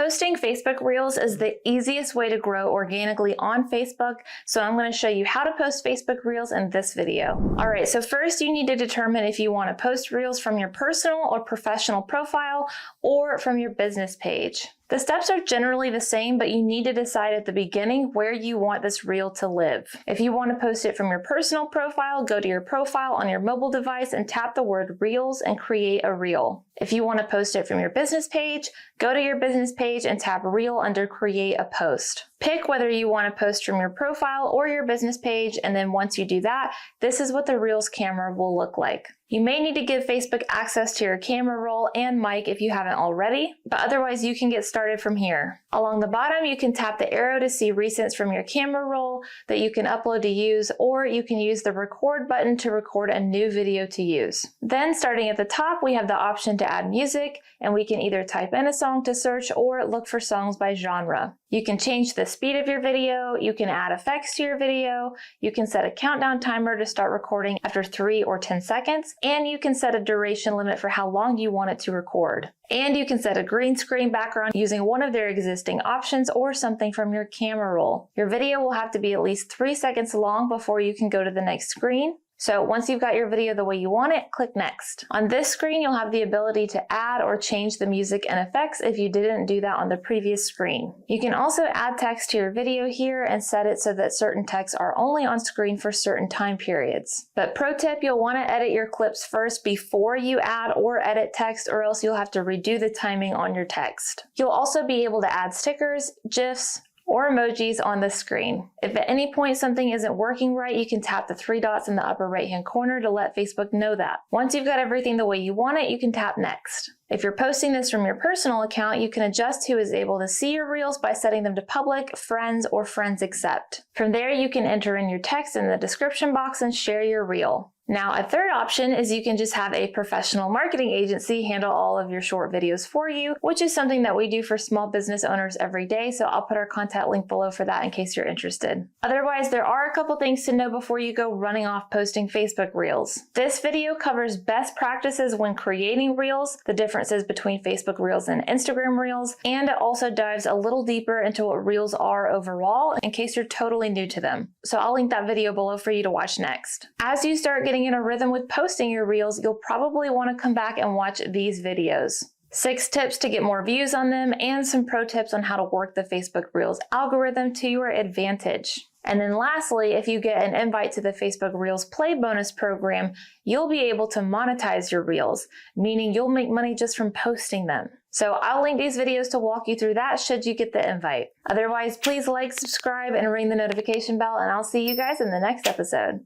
Posting Facebook Reels is the easiest way to grow organically on Facebook, so I'm going to show you how to post Facebook Reels in this video. Alright, so first you need to determine if you want to post Reels from your personal or professional profile or from your business page. The steps are generally the same, but you need to decide at the beginning where you want this reel to live. If you want to post it from your personal profile, go to your profile on your mobile device and tap the word Reels and create a reel. If you want to post it from your business page, go to your business page and tap Reel under Create a Post. Pick whether you want to post from your profile or your business page, and then once you do that, this is what the Reels camera will look like. You may need to give Facebook access to your camera roll and mic if you haven't already, but otherwise you can get started from here. Along the bottom, you can tap the arrow to see recents from your camera roll that you can upload to use, or you can use the record button to record a new video to use. Then starting at the top, we have the option to add music, and we can either type in a song to search or look for songs by genre. You can change the speed of your video, you can add effects to your video, you can set a countdown timer to start recording after 3 or 10 seconds, and you can set a duration limit for how long you want it to record. And you can set a green screen background using one of their existing options or something from your camera roll. Your video will have to be at least 3 seconds long before you can go to the next screen. So once you've got your video the way you want it, click Next. On this screen, you'll have the ability to add or change the music and effects if you didn't do that on the previous screen. You can also add text to your video here and set it so that certain texts are only on screen for certain time periods. But pro tip, you'll want to edit your clips first before you add or edit text, or else you'll have to redo the timing on your text. You'll also be able to add stickers, GIFs, or emojis on the screen. If at any point something isn't working right, you can tap the 3 dots in the upper right hand corner to let Facebook know that. Once you've got everything the way you want it, you can tap Next. If you're posting this from your personal account, you can adjust who is able to see your Reels by setting them to public, friends, or friends accept. From there, you can enter in your text in the description box and share your Reel. Now, a third option is you can just have a professional marketing agency handle all of your short videos for you, which is something that we do for small business owners every day, so I'll put our contact link below for that in case you're interested. Otherwise, there are a couple things to know before you go running off posting Facebook Reels. This video covers best practices when creating Reels, the differences between Facebook Reels and Instagram Reels, and it also dives a little deeper into what Reels are overall in case you're totally new to them. So I'll link that video below for you to watch next. As you start getting in a rhythm with posting your Reels, you'll probably want to come back and watch these videos. 6 tips to get more views on them, and some pro tips on how to work the Facebook Reels algorithm to your advantage. And then lastly, if you get an invite to the Facebook Reels Play Bonus program, you'll be able to monetize your Reels, meaning you'll make money just from posting them. So I'll link these videos to walk you through that should you get the invite. Otherwise, please like, subscribe, and ring the notification bell, and I'll see you guys in the next episode.